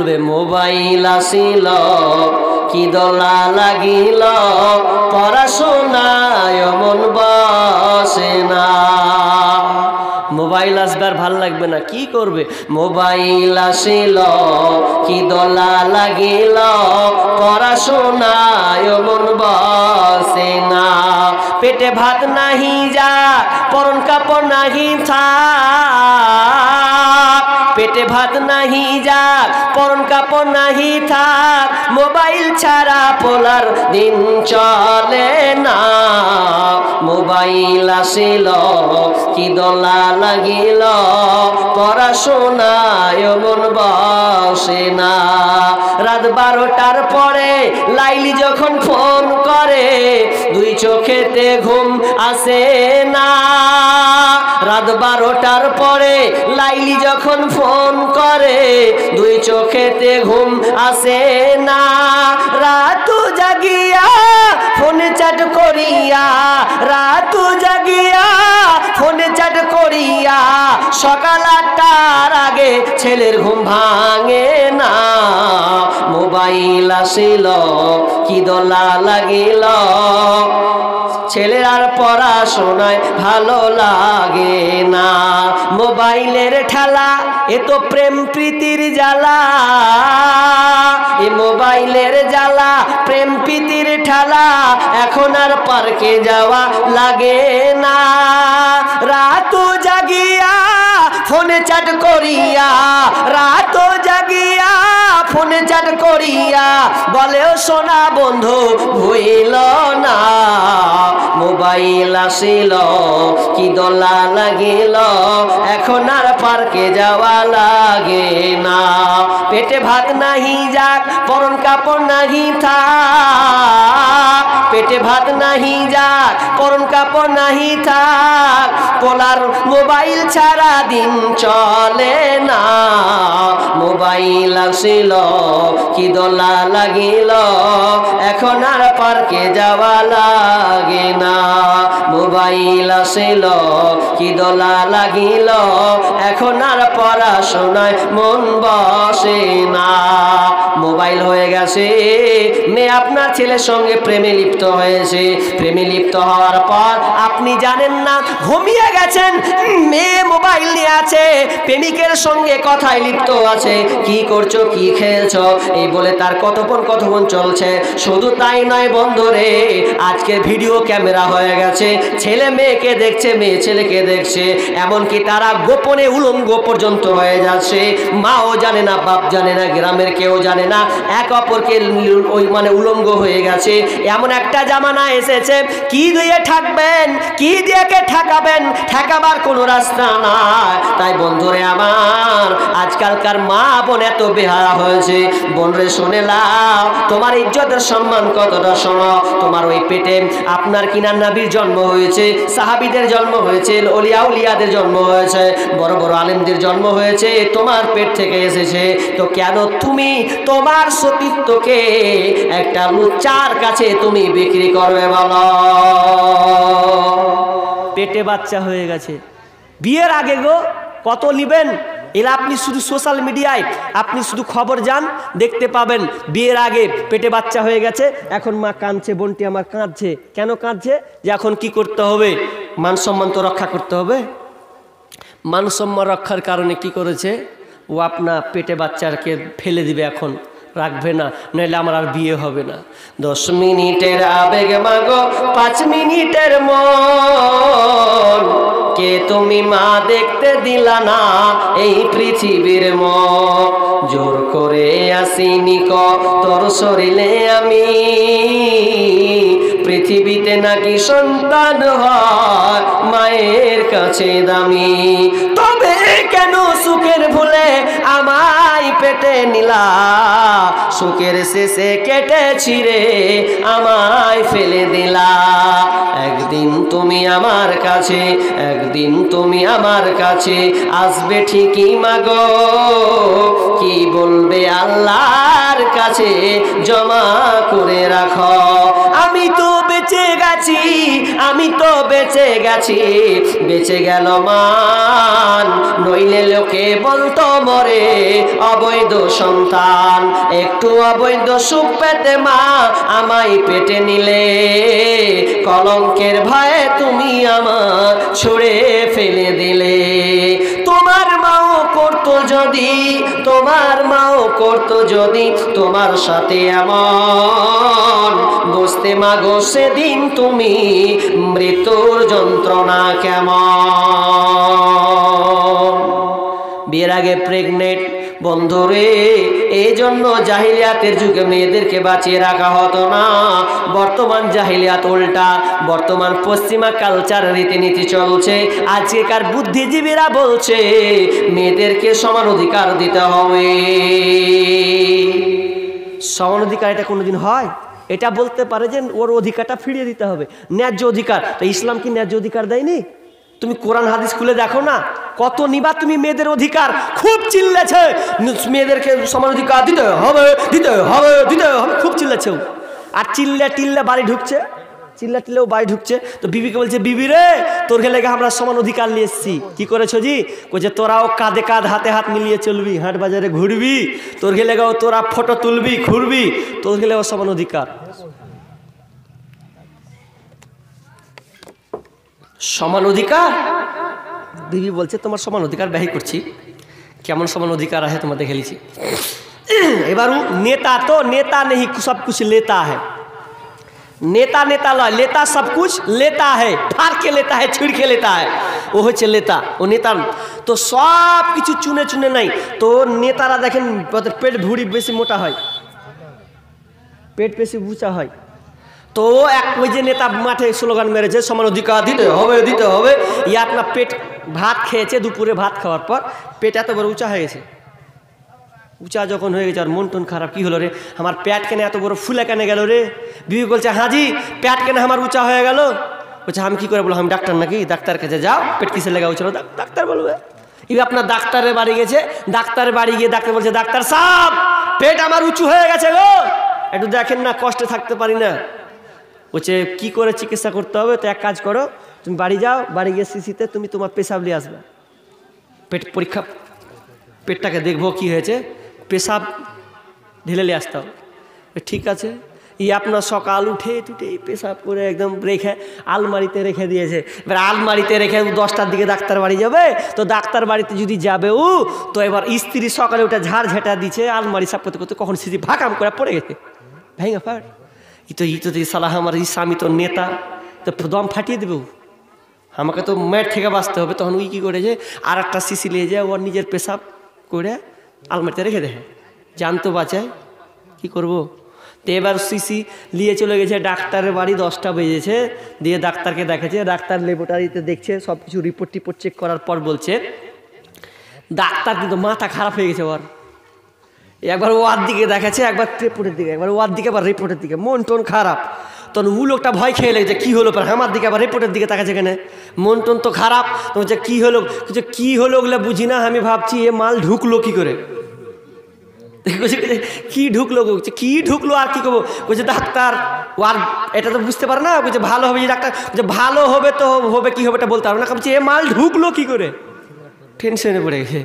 বলবে মোবাইল আসিল কি দোলা লাগিল পড়াশোনায় মন বসে না। মোবাইল আসবার ভাল লাগবে না, কি করবে? মোবাইল আসিল কি দোলা লাগিল পড়াশোনায় মন বসে না। পেটে ভাত নাহি যা পরন কাপড় নাহি থাক, পেটে ভাত নাহি যা পরন কাপড় নাহি থাক, মোবাইল ছাড়া পোলার দিন চলে না। মোবাইল আসিল কি দোলা লাগিল পড়াশোনায় মন বসে না। রাত 12টার পরে লাইলি যখন ফোন করে দুই চোখেতে ঘুম আসে না। রাত 12টার পরে লাইলি যখন ফোন করে দুই চোখেতে ঘুম আসে না। রাতু জাগিয়া ফোনে চ্যাট করিয়া, রাতু জাগিয়া ফোনে চ্যাট করিয়া সকাল 8টার আগে ছেলের ঘুম ভাঙে না। মোবাইল আসিল কি দোলা লাগিল ছেলের আর পড়াশোনায় ভালো লাগে না। মোবাইলের ঠেলা এ তো প্রেম প্রীতির জ্বালা, এ মোবাইলের জ্বালা প্রেম প্রীতির ঠেলা, এখন আর পার্কে যাওয়া লাগে না। রাতু জাগিয়া ফোনে চ্যাট করিয়া, রাতু জাগিয়া ফোনে চ্যাট করিয়া বলেও সোনা বন্ধু ভুইল না। মোবাইল আসিল কি দোলা লাগিল এখন আর পার্কে যাওয়া লাগে না। পেটে ভাত নাহি যাক পরন কাপড় নাহি থাক, পেটে ভাত নাহি যাক পরন কাপড় নাহি থাক, পোলার মোবাইল ছাড়া দিন চলে না। মোবাইল আসিল কি দোলা লাগিল এখন আর পার্কে যাওয়া লাগে না। মোবাইল আসিল কি দোলা লাগিল এখন আর পড়াশোনায় মন বসে না। মোবাইল হয়ে গেছে, মেয়ে আপনার ছেলের সঙ্গে প্রেমে লিপ্ত হয়েছে, প্রেমে লিপ্ত হওয়ার পর আপনি জানেন না, ঘুমিয়ে গেছেন, মেয়ে মোবাইল নিয়ে আছে, প্রেমিকের সঙ্গে কথায় লিপ্ত আছে, কি করছো কি খেলছো এই বলে তার কথোপকথন চলছে। শুধু তাই নয় বন্ধুরে, আজকে ভিডিও ক্যামেরা হয়ে গেছে, ছেলে মেয়েকে দেখছে, মেয়ে ছেলেকে দেখছে, এমনকি তারা গোপনে উলঙ্গ পর্যন্ত হয়ে যাচ্ছে। মাও জানে না, বাপ জানে না, গ্রামের কেউ জানে না, এক অপরকে ওই মানে উলঙ্গ হয়ে গেছে। এমন একটা জামানা এসেছে, কি দিয়ে ঠাকবেন, কি দিয়ে কে ঠেকাবেন, ঠেকাবার কোনো রাস্তা নাই। তাই বন্ধুরে আমার, আজকালকার মা বোন এত বেহায়া হয়েছে। বোনরে শুনে লাও, তোমার ইজ্জতের সম্মান কতটা শোনো। তোমার ওই পেটে আপনার কিনা নবীর জন্ম হয়েছে, সাহাবীদের জন্ম হয়েছে, ওলিয়া উলিয়াদের জন্ম হয়েছে, বড় বড় আলেমদের জন্ম হয়েছে, তোমার পেট থেকে এসেছে। তো কেন তুমি তোমার সতীত্বকে একটা লুচ্চার কাছে তুমি বিক্রি করবে বলো? পেটে বাচ্চা হয়ে গেছে, বিয়ের আগে গো কত নিবেন, এরা আপনি শুধু সোশ্যাল মিডিয়ায় আপনি শুধু খবর যান দেখতে পাবেন। বিয়ের আগে পেটে বাচ্চা হয়ে গেছে, এখন মা কাঁদছে, বোনটি আমার কাঁদছে। কেন কাঁদছে? যে এখন কি করতে হবে, মান সম্মান তো রক্ষা করতে হবে। মান সম্মান রক্ষার কারণে কি করেছে, ও আপনার পেটে বাচ্চাকে ফেলে দিবে, এখন রাখবে না, নইলে আমার আর বিয়ে হবে না। 10 মিনিটের আবেগ মাগো 5 মিনিটের মন, কে তুমি মা দেখতে দিলা না এই পৃথিবীর মুখ, জোর করে আসিনি ক তোর শরীরে আমি, পৃথিবীতে নাকি সন্তান হয় মায়ের কাছে দামি। তবে কেন সুখের ভুলে আমায় পেটে নিলা, সুখের শেষে কেটে ছিঁড়ে আমায় ফেলে দিলা। একদিন তুমি আমার কাছে, একদিন তুমি আমার কাছে আসবে ঠিকই মাগো, কি বলবে আল্লাহর কাছে জমা করে রাখো। আমি তো বেঁচে বেঁচে গেছি, আমি তো বেঁচে গেছি, বেঁচে গেল মান, নইলে লোকে বলতো মরে অবৈধ সন্তান। একটু অবৈধ সুখ পেতে মা আমায় পেটে নিলে, কলঙ্কের ভয়ে তুমি আমার ছুঁড়ে ফেলে দিলে। তোমার মাও করতো যদি, তোমার মাও করতো যদি তোমার সাথে এমন, বুঝতে মাগো সেদিন তুমি মৃত্যুর যন্ত্রণা কেমন। বিয়ের আগে প্রেগনেন্ট বন্ধুরে, এই জন্য জাহিলিয়াতের যুগে মেয়েদেরকে বাঁচিয়ে রাখা হতো না। বর্তমান জাহিলিয়াত উল্টা, বর্তমান পশ্চিমা কালচার রীতিনীতি চলছে। আজকেকার বুদ্ধিজীবীরা বলছে মেয়েদেরকে সমান অধিকার দিতে হবে। সমান অধিকার এটা কোনোদিন হয়? এটা বলতে পারে যে ওর অধিকারটা ফিরিয়ে দিতে হবে, ন্যায্য অধিকার। তো ইসলাম কি ন্যায্য অধিকার দেয়নি? তুমি কোরআন হাদিস খুলে দেখো না, কত নিবা তুমি মেয়েদের অধিকার। খুব চিল্লেছে মেয়েদেরকে সমান অধিকার দিতে হবে, দিতে হবে, দিতে হবে, খুব চিল্লেছে। আর চিল্লে টিল্লে বাড়ি ঢুকছে, চিল্লা টিল্লেও বাড়ি ঢুকছে। তো বিবিকে বলছে, বিবি রে তোর লেগে আমরা সমান অধিকার নিয়ে এসছি। কি করেছো জি? বলছে তোরাও কাঁধে কাঁধ হাতে হাত মিলিয়ে চলবি, হাট বাজারে ঘুরবি, তোর লেগেও তোরা ফটো তুলবি, ঘুরবি, তোর লেগেও সমান অধিকার। সমান অধিকার? বিবি বলছে তোমার সমান অধিকার ব্যয় করছি। কেমন সমান অধিকার আছে তোমাদের খেলেছি। এবার নেতা তো নেতা নেই, সব কুছ লেতা है। नेता नेता लय, लेता सब कुछ लेता है, फाड़ के लेता है, छिड़ के लेता है, वो হচ্ছে लेता, ও নেতা। তো সব কিছু চুনে চুনে নাই। তো নেতারা দেখেন পেট ভুঁড়ি বেশি মোটা হয়, পেট বেশি উঁচা হয়। তো এক ওই যে নেতা মাঠে স্লোগান মেরেছে সমান অধিকার দিতে হবে, দিতে হবে। ই আপনার পেট ভাত খেয়েছে, দুপুরে ভাত খাওয়ার পর পেট এত বড় উঁচা হয়ে গেছে। উঁচা যখন হয়ে গেছে আর মন টন খারাপ, কি হলো রে আমার পেট কেন এত বড় ফুলে কেন গেল রে? বিবি বলছে হাজি পেট কেন আমার উঁচা হয়ে গেল? বলছে আমি কি করে বলো, আমি ডাক্তার নাকি? ডাক্তার কাছে যাও, পেট কিসে লেগা উঁচা? ডাক্তার বলবে। এবার আপনার ডাক্তারের বাড়ি গেছে, ডাক্তারের বাড়ি গিয়ে ডাক্তার বলছে ডাক্তার সাহেব পেট আমার উঁচু হয়ে গেছে গো, একটু দেখেন না, কষ্টে থাকতে পারি না। বলছে কি করে চিকিৎসা করতে হবে? তো এক কাজ করো, তুমি বাড়ি যাও, বাড়ি গিয়ে সিসিতে তুমি তোমার পেশাব নিয়ে আসবে, পেট পরীক্ষা, পেটটাকে দেখবো কি হয়েছে, পেশাব ঢেলে নিয়ে আসতে হবে। ঠিক আছে। ই আপনার সকাল উঠে টুটে পেশাব করে একদম রেখে আলমারিতে রেখে দিয়েছে। এবার আলমারিতে রেখে 10টার দিকে ডাক্তার বাড়ি যাবে। তো ডাক্তার বাড়িতে যদি যাবে তো এবার স্ত্রী সকালে উঠে ঝাড় ঝেঁটা দিচ্ছে, আলমারি সাফ করতে করতে কখন সিসি ভাকাম করে পড়ে গেছে, ভেঙে ফাট। ই তো সালাহ আমার স্বামী তো নেতা, তো দম ফাটিয়ে দেবে, আমাকে তো মেয়ের থেকে বাঁচতে হবে। তখন ওই কী করেছে, আর একটা সিসি নিয়ে যায়, ওর নিজের পেশাব করে আলমারিতে রেখে দেয়, জান তো বাঁচায়, কী করবো। তো এবার সিসি নিয়ে চলে গেছে ডাক্তারের বাড়ি, 10টা বেজেছে। দিয়ে ডাক্তারকে দেখেছে, ডাক্তার ল্যাবরেটরিতে দেখছে, সব কিছু রিপোর্ট টিপোর্ট চেক করার পর বলছে ডাক্তার কিন্তু মাথা খারাপ হয়ে গেছে ওর। একবার ওয়ার দিকে দেখেছে, একবার রিপোর্টের দিকে, একবার ওয়ার দিকে, আবার রিপোর্টের দিকে, মন টন খারাপ। তখন ও লোকটা ভয় খেয়ে লেগেছে, কী হলো? পর আমার দিকে আবার রিপোর্টের দিকে তাকাচ্ছে, কেন মন টন তো খারাপ। তো বলছে কী হলো? কী হলো ওগুলো বুঝি না, আমি ভাবছি এ মাল ঢুকলো কী করে, কি ঢুকলো, কি ঢুকলো আর কি করবো? বলছে ডাক্তার ও আর এটা তো বুঝতে পারে না, বলছে ভালো হবে যে ডাক্তার, বলছে ভালো হবে তো হবে, কি হবে এটা বলতে পারবে না। বলছে এ মাল ঢুকলো কি করে, টেনশনে পড়ে গেছে।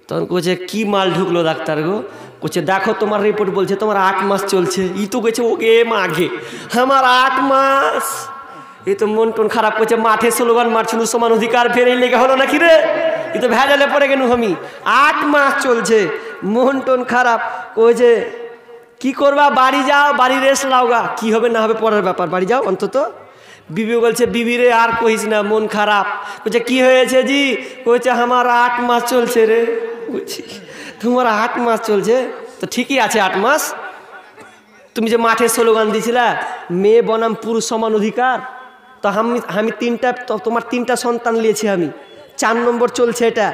তখন বলছে কি মাল ঢুকলো ডাক্তার গো? বলছে দেখো তোমার রিপোর্ট বলছে তোমার 8 মাস চলছে। ই তো গেছে ওকে মাঘে, আমার 8 মাস। এই তো মন টন খারাপ করছে, মাঠে স্লোগান মারছিল সমান অধিকার, ফের এই লেগে হলো নাকি রে? এই তো ভেজালে পড়ে গেল আমি, 8 মাস চলছে, মন টন খারাপ। কইছে কি করবা, বাড়ি যাও, বাড়ি রেস্ট লাওগা, কি হবে না হবে পরের ব্যাপার, বাড়ি যাও অন্তত। বিবি বলছে বিবি রে আর কহিস না, মন খারাপ। বলছে কি হয়েছে জি? কইছে আমার 8 মাস চলছে রে। বলছি তোমার 8 মাস চলছে? তো ঠিকই আছে 8 মাস। তুমি যে মাঠে স্লোগান দিয়েছিলা মেয়ে বনাম পুরুষ সমান অধিকার, তো আমি 3টা, তোমার 3টা সন্তান নিয়েছি আমি, 4 নম্বর চলছে এটা।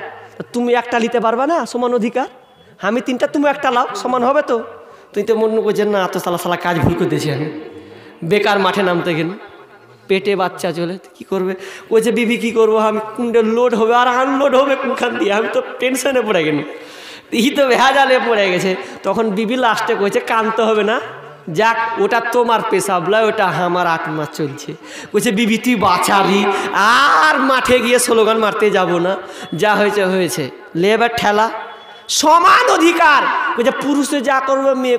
তুমি একটা নিতে পারবা না সমান অধিকার? আমি 3টা, তুমি একটা লাও, সমান হবে তো। তুই তো মনে করছেন না, তো সালা কাজ ভুল করে দিয়েছি আমি, বেকার মাঠে নামতে গেলে, পেটে বাচ্চা চলে কি করবে? ওই যে বিবি কি করবো, আমি কুন্ডে লোড হবে আর আনলোড হবে কোনখান দিয়ে, আমি তো টেনশনে পড়ে গেলি, ই তো ভেজালে পড়ে গেছে। তখন বিবি লাস্টে কইছে কানতে হবে না, যাক ওটা তোমার পেশাব লয়, ওটা আমার আত্মা চলছে। বলছে বিবি তুই বাঁচাবি, আর মাঠে গিয়ে স্লোগান মারতে যাব না, যা হয়েছে হয়েছে, লে এবার ঠেলা, সমান অধিকার। বলছে পুরুষে যা করবে মেয়ে